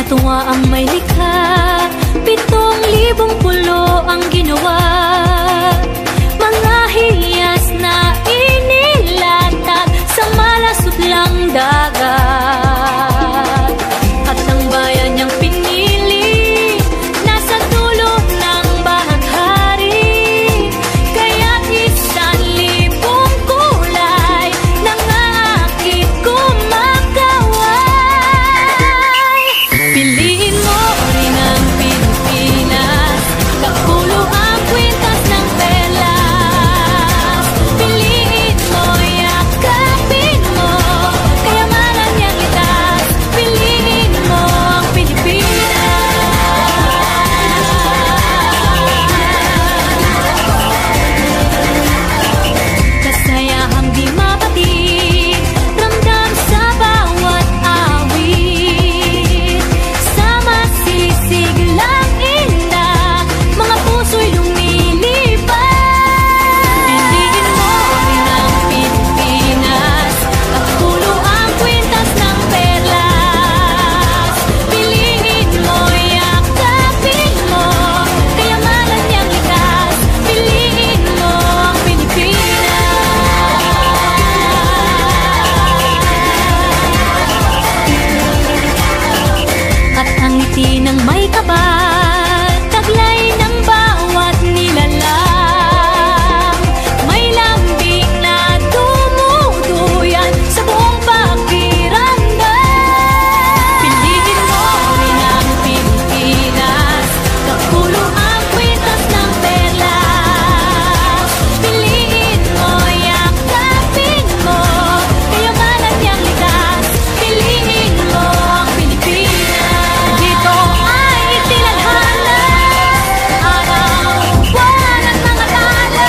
Tuwa ang may likha, 7,000 pulo ang ginawa. Mga hiyas na inilatag sa malasutlang dagat. At ang bayan niyang pinili, nasa dulo ng bahaghari. Kaya't 1,000 kulay nangakit kumakaway. Piliin mo rin ang Pilipinas, kapulo ang kwintas ng perlas. Piliin mo, yakapin mo, kayamanan niyang litas. Piliin mo ang Pilipinas. Kasayahang di mapatid, ramdam sa bawat awit. Sama silisig lang inda, mga puso'y lumilipad. Piliin mo rin ang Pilipinas, kapulo ang kwintas ng perlas. Piliin mo, yakapin mo, kayamanan niyang likas. Piliin mo ang Pilipinas. At ang ngiti ng may kapal, taglay ng bawat nilalang. May lambing na tumutuyan sa buong pakiramdam. Piliin mo rin ang Pilipinas, kapulo ang kwintas ng perlas. Piliin mo, yakapin mo, kayamanan niyang likas. Piliin mo ang Pilipinas. Dito ay itiladhana, araw, buwan at mga tala.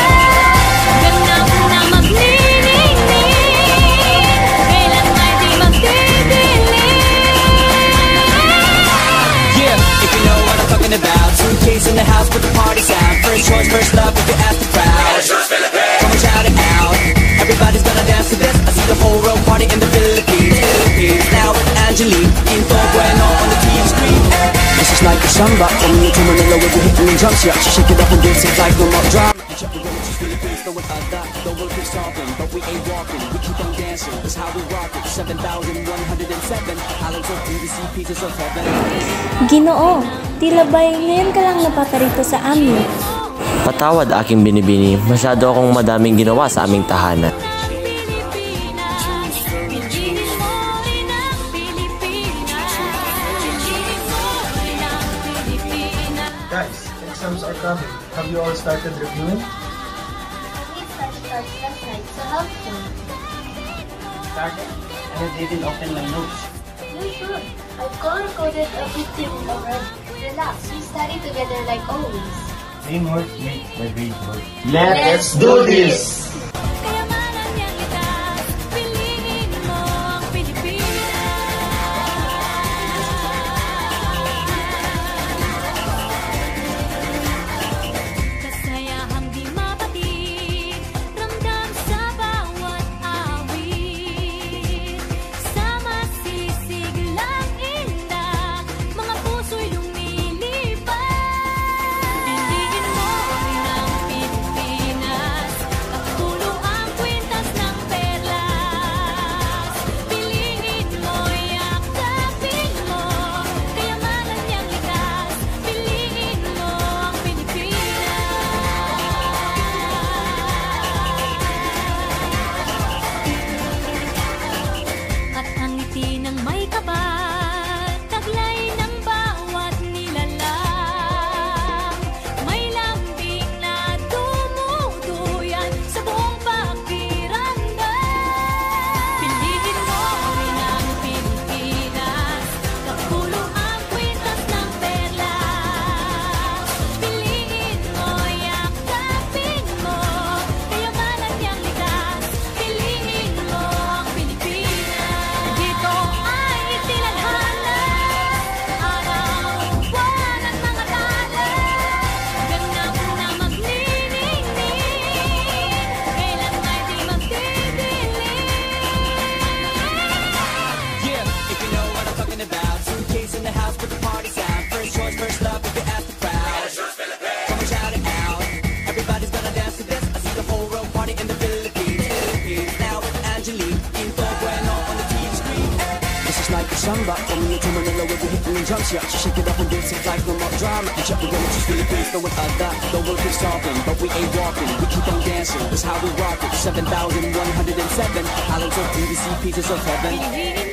Ganap na magniningning, kailan ay di magdidilim. Yeah, if you know what I'm talking about. Suitcase in the house, put the party sound. First choice, first love, if you ask the crowd. Come and shout it out. Everybody's gonna dance to this. I see the whole world party in the Philippines. Now with Angelique, Info Bueno on the TV screen. This is like a samba, from you to Manila with the hitting and jumps. Yeah, she shake it up and dance it like no more drama. Check the road, she's Philippines, throwing a dot. The world keeps talking, but we ain't walking. We keep on dancing, that's how we rock it. 7,107 islands of beauty, see pieces of heaven. Ginoo, tila ba'y ngayon ka lang napaparito sa amin? Patawad aking binibini, masyado akong madaming ginawa sa aming tahanan. Guys, exams are coming. Have you all started reviewing? We started last night, so helpful. Started, and I didn't open my notes. You should. I've color-coded a victim already. Relax, we study together like always. Teamwork makes the dream work. Let's do this! Kayamanan niyang likas. Piliin mo ang Pilipinas. Kasayahang di mapatid, ramdam sa bawat awit. Sama sisig lang inda, mga puso'y lumilipad. Piliin mo rin ang Pilipinas, kapulo just like a samba. Coming into Manila with the hitting and jump shot. She shake it up and dance it like no more drama. And shut the women just Philippines, throwing other. The world keeps talking, but we ain't walking. We keep on dancing, that's how we rock it. 7,107 islands of beauty, see pieces of heaven.